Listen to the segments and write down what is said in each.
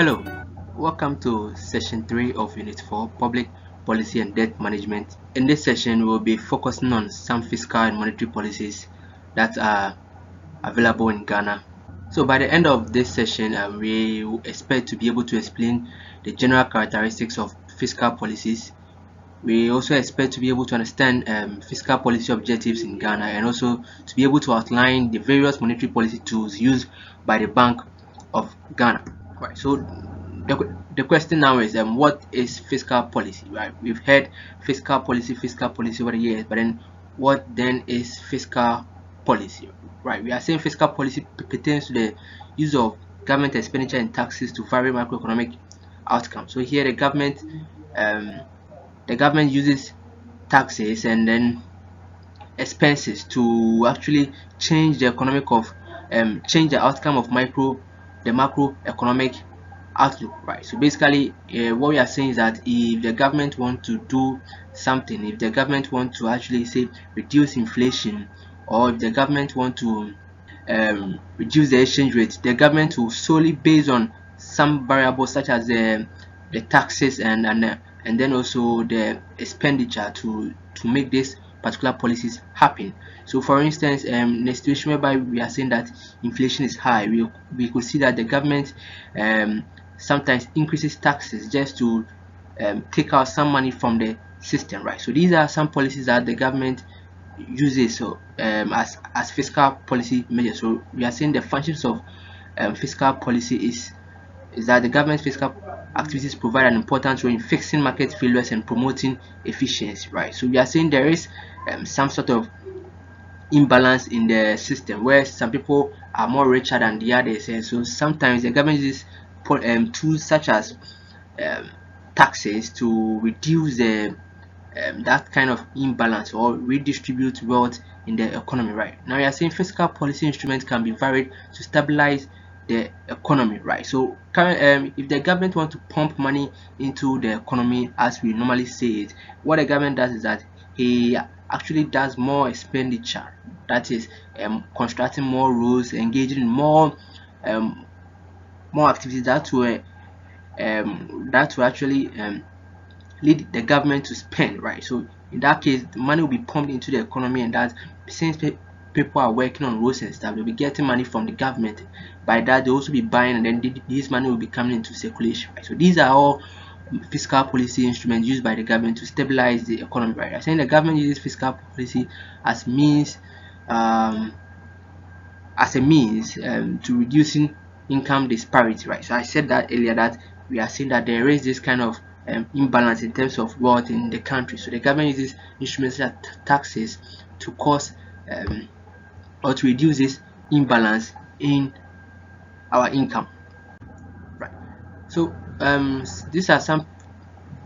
Hello, welcome to session 3 of Unit 4 Public Policy and Debt Management. In this session, we'll be focusing on some fiscal and monetary policies that are available in Ghana. So, by the end of this session, we expect to be able to explain the general characteristics of fiscal policies. We also expect to be able to understand fiscal policy objectives in Ghana and also to be able to outline the various monetary policy tools used by the Bank of Ghana. Right. So the question now is what is fiscal policy? Right. We've heard fiscal policy over the years, but then what then is fiscal policy? Right. We are saying fiscal policy pertains to the use of government expenditure and taxes to vary macroeconomic outcomes. So here um, the government uses taxes and then expenses to actually change the change the outcome of the macroeconomic outlook, right? So basically what we are saying is that if the government want to do something, if the government want to actually say reduce inflation, or if the government want to reduce the exchange rate, the government will solely based on some variables such as the taxes and then also the expenditure to make this particular policies happen. So for instance, in a situation whereby we are saying that inflation is high, we could see that the government sometimes increases taxes just to take out some money from the system, right? So these are some policies that the government uses as fiscal policy measures. So we are saying the functions of fiscal policy is that the government's fiscal activities provide an important role in fixing market failures and promoting efficiency, right? So we are saying there is some sort of imbalance in the system where some people are more richer than the others, and so sometimes the government uses tools such as um, taxes to reduce the that kind of imbalance or redistribute wealth in the economy. Right now, we are saying fiscal policy instruments can be varied to stabilize the economy. Right, so if the government want to pump money into the economy, as we normally say it, what the government does is that he actually does more expenditure, that is constructing more roads, engaging in um, more activities that will actually lead the government to spend, right? So in that case, the money will be pumped into the economy, and that since people are working on roads and stuff, they'll be getting money from the government. By that, they'll also be buying, and then this money will be coming into circulation, right? So these are all fiscal policy instruments used by the government to stabilize the economy, right? I'm saying the government uses fiscal policy as means um, as a means to reducing income disparity, right? So I said that earlier, that we are seeing that there is this kind of imbalance in terms of wealth in the country. So the government uses instruments like taxes to cause or to reduce this imbalance in our income, right? So these are some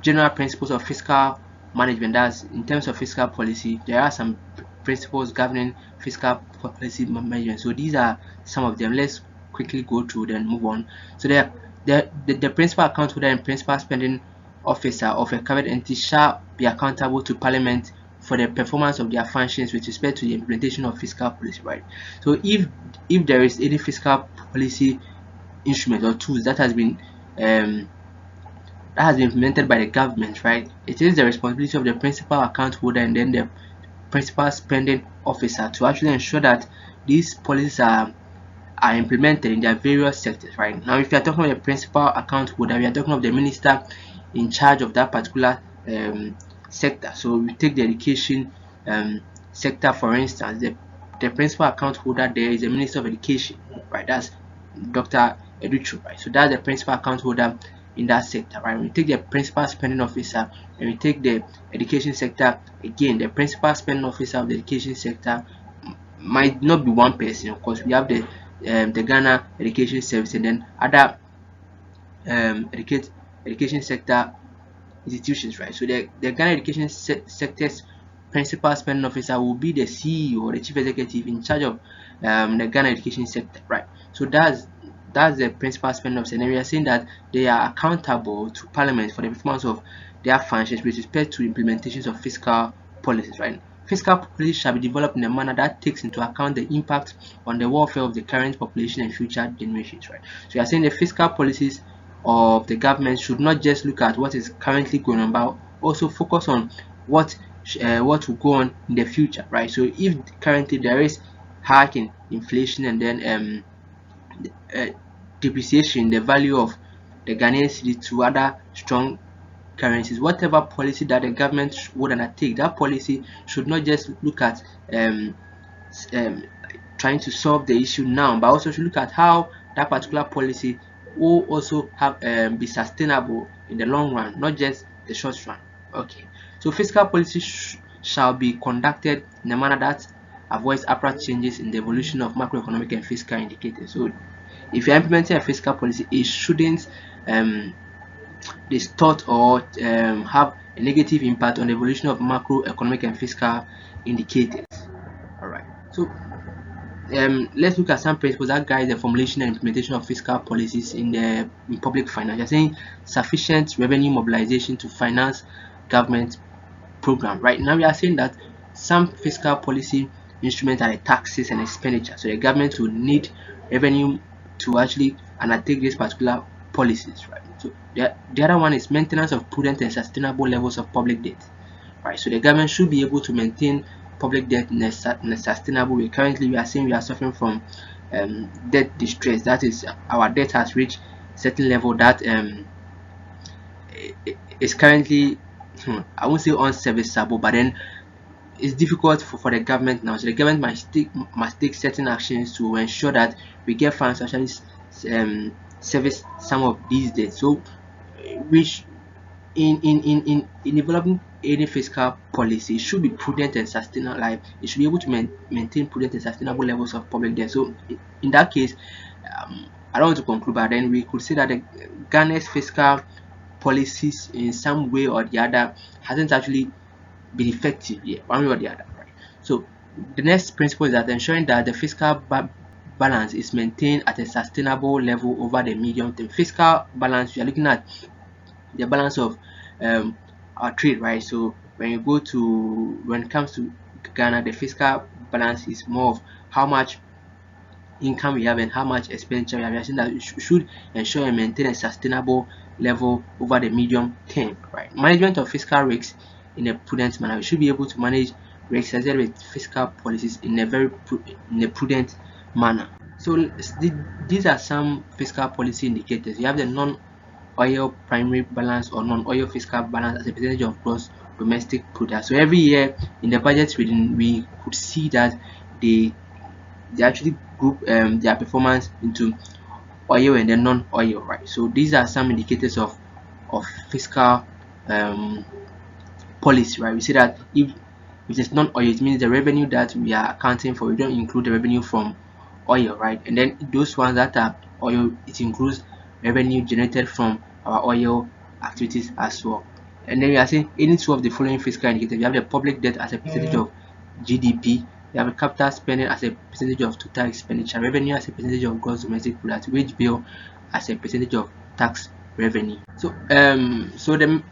general principles of fiscal management. That's in terms of fiscal policy. There are some principles governing fiscal policy management. So these are some of them. Let's quickly go through then move on. So the principal account holder and principal spending officer of a covered entity shall be accountable to Parliament for the performance of their functions with respect to the implementation of fiscal policy, right? So if there is any fiscal policy instrument or tools that has been implemented by the government, right? It is the responsibility of the principal account holder and then the principal spending officer to actually ensure that these policies are implemented in their various sectors, right? Now, if you are talking about the principal account holder, we are talking of the minister in charge of that particular sector. So we take the education sector, for instance. The principal account holder there is the Minister of Education, right? That's Dr. Educhu, right? So that's the principal account holder in that sector, right? We take the principal spending officer and we take the education sector. Again, the principal spending officer of the education sector might not be one person. Of course, we have the Ghana Education Service and then other education sector institutions, right? So the Ghana Education sector's principal spending officer will be the CEO or the chief executive in charge of the Ghana education sector, right? So that's the principal spending officer, and we are saying that they are accountable to Parliament for the performance of their functions with respect to implementations of fiscal policies, right? Fiscal policy shall be developed in a manner that takes into account the impact on the welfare of the current population and future generations, right? So you are saying the fiscal policies of the government should not just look at what is currently going on, but also focus on what will go on in the future, right? So if currently there is hike in inflation and then uh, depreciation, the value of the Ghanaian cedi to other strong currencies, whatever policy that the government would undertake, that policy should not just look at um, trying to solve the issue now, but also should look at how that particular policy will also have be sustainable in the long run, not just the short run. Okay, so fiscal policy shall be conducted in a manner that avoids abrupt changes in the evolution of macroeconomic and fiscal indicators. So if you're implementing a fiscal policy, it shouldn't distort or have a negative impact on the evolution of macroeconomic and fiscal indicators. All right, so let's look at some principles that guide the formulation and implementation of fiscal policies in public finance. You're saying sufficient revenue mobilization to finance government program. Right now, we are saying that some fiscal policy instruments are the taxes and expenditure. So the government will need revenue to actually undertake these particular policies. Right. So the other one is maintenance of prudent and sustainable levels of public debt. Right. So the government should be able to maintain public debt in a sustainable way. Currently, we are saying we are suffering from debt distress. That is, our debt has reached a certain level that is currently, I won't say unserviceable, but then it's difficult for the government now. So the government must take certain actions to ensure that we get funds to actually service some of these debts. So, which in developing any fiscal policy, it should be prudent and sustainable. Like it should be able to maintain prudent and sustainable levels of public debt. So in that case, I don't want to conclude, but then we could say that the Ghana's fiscal policies in some way or the other hasn't actually been effective yet, one way or the other, right? So the next principle is that ensuring that the fiscal balance is maintained at a sustainable level over the medium term. Fiscal balance, we are looking at the balance of our trade, right? So when it comes to Ghana, the fiscal balance is more of how much income we have and how much expenditure we have. We are saying that we should ensure and maintain a sustainable level over the medium term, right? Management of fiscal risks in a prudent manner. We should be able to manage risks as well with fiscal policies in a prudent manner. So these are some fiscal policy indicators. You have the non-oil primary balance or non-oil fiscal balance as a percentage of gross domestic product. So every year in the budget reading, we could see that they actually group their performance into oil and then non-oil, right? So these are some indicators of fiscal policy, right? We see that if it's non-oil, it means the revenue that we are accounting for, we don't include the revenue from oil, right? And then those ones that are oil, it includes revenue generated from our oil activities as well. And then we are saying any two of the following fiscal indicators. We have the public debt as a percentage of GDP. We have a capital spending as a percentage of total expenditure, revenue as a percentage of gross domestic product, wage bill as a percentage of tax revenue. So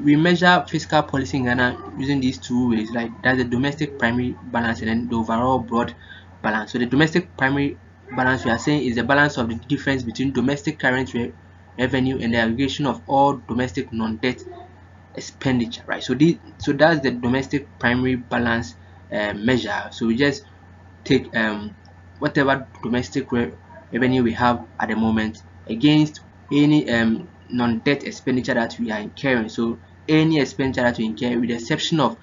we measure fiscal policy in Ghana using these two ways, like that's the domestic primary balance and then the overall broad balance. So the domestic primary balance we are saying is the balance of the difference between domestic current revenue and the aggregation of all domestic non-debt expenditure, right? So that's the domestic primary balance measure. So we just take whatever domestic revenue we have at the moment against any non-debt expenditure that we are incurring. So any expenditure that we incur with the exception of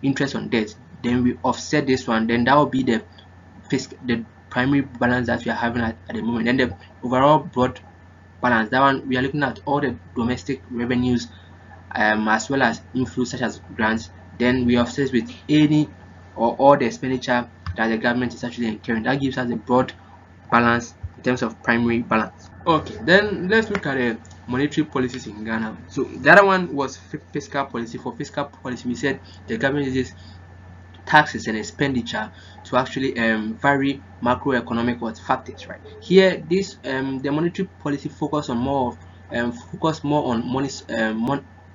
interest on debt, then we offset this one, then that will be the primary balance that we are having at the moment. Then the overall broad balance, that one we are looking at all the domestic revenues as well as inflows such as grants. Then we offset with any or all the expenditure that the government is actually incurring. That gives us a broad balance in terms of primary balance. Okay, then let's look at the monetary policies in Ghana. So the other one was fiscal policy. For fiscal policy, we said the government uses taxes and expenditure to actually vary macroeconomic factors, right? Here this the monetary policy focus more on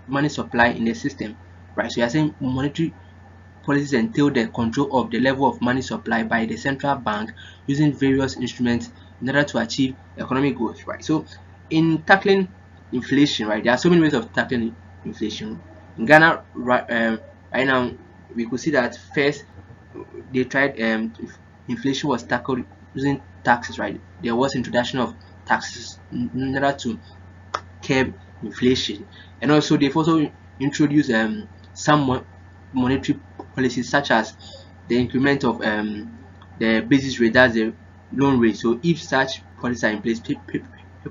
money supply in the system, right? So you are saying monetary policies entail the control of the level of money supply by the central bank using various instruments in order to achieve economic growth, right? So in tackling inflation, right? There are so many ways of tackling inflation. In Ghana, right now, we could see that first they tried inflation was tackled using taxes, right? There was introduction of taxes in order to curb inflation, and also they've also introduced some monetary policies such as the increment of the basis rate, that's the loan rate. So if such policies are in place, people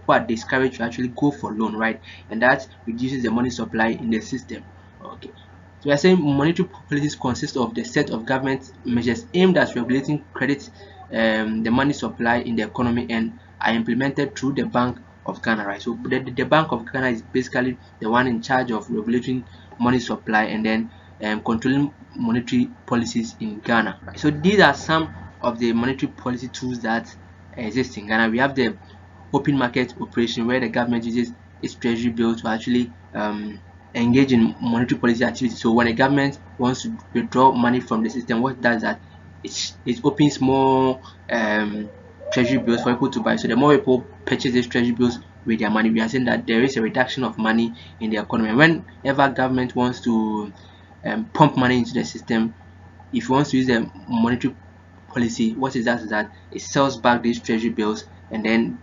are discouraged to actually go for loan, right? And that reduces the money supply in the system. Okay, so we are saying monetary policies consist of the set of government measures aimed at regulating credit, the money supply in the economy, and are implemented through the Bank of Ghana, right? So the Bank of Ghana is basically the one in charge of regulating money supply and then controlling monetary policies in Ghana. Right? So these are some of the monetary policy tools that exist in Ghana. We have the open market operation, where the government uses its treasury bill to actually engage in monetary policy activity. So when a government wants to withdraw money from the system, what does that? It opens more treasury bills for people to buy. So the more people purchase these treasury bills with their money, we are saying that there is a reduction of money in the economy. Whenever government wants to pump money into the system, if it wants to use the monetary policy, what it does is that it sells back these treasury bills, and then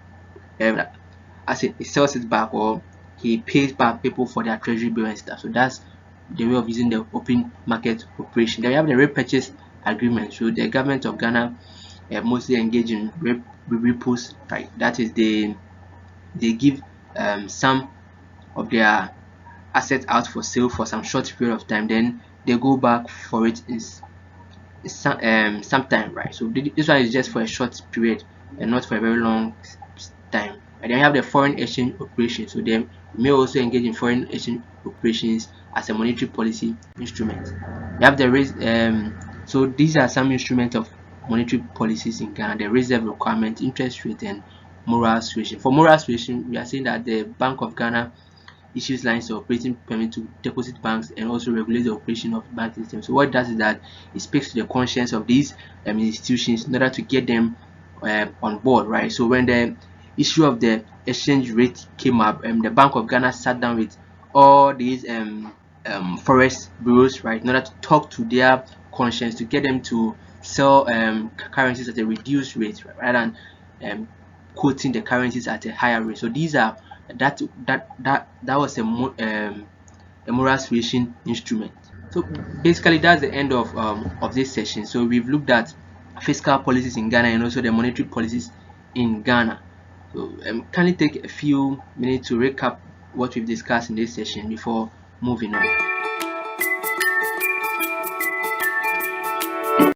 as it sells it back, or he pays back people for their treasury bill and stuff. So that's the way of using the open market operation. Then we have the repurchase agreement. So the government of Ghana mostly engage in repos, right? That is, they give some of their assets out for sale for some short period of time, then they go back for it sometime, right? So this one is just for a short period and not for a very long time. And then you have the foreign exchange operation. So they may also engage in foreign exchange operations as a monetary policy instrument. You have the raise. So these are some instruments of monetary policies in Ghana: the reserve requirement, interest rate, and moral suasion. For moral suasion, we are saying that the Bank of Ghana issues lines of operating permit to deposit banks and also regulate the operation of bank system. So what it does is that it speaks to the conscience of these institutions in order to get them on board, right? So when the issue of the exchange rate came up, the Bank of Ghana sat down with all these forex bureaus, right, in order to talk to their conscience to get them to sell currencies at a reduced rate, right, rather than quoting the currencies at a higher rate. So these are that was a moral suasion instrument. So basically that's the end of this session. So we've looked at fiscal policies in Ghana and also the monetary policies in Ghana. So kindly take a few minutes to recap what we've discussed in this session before moving on.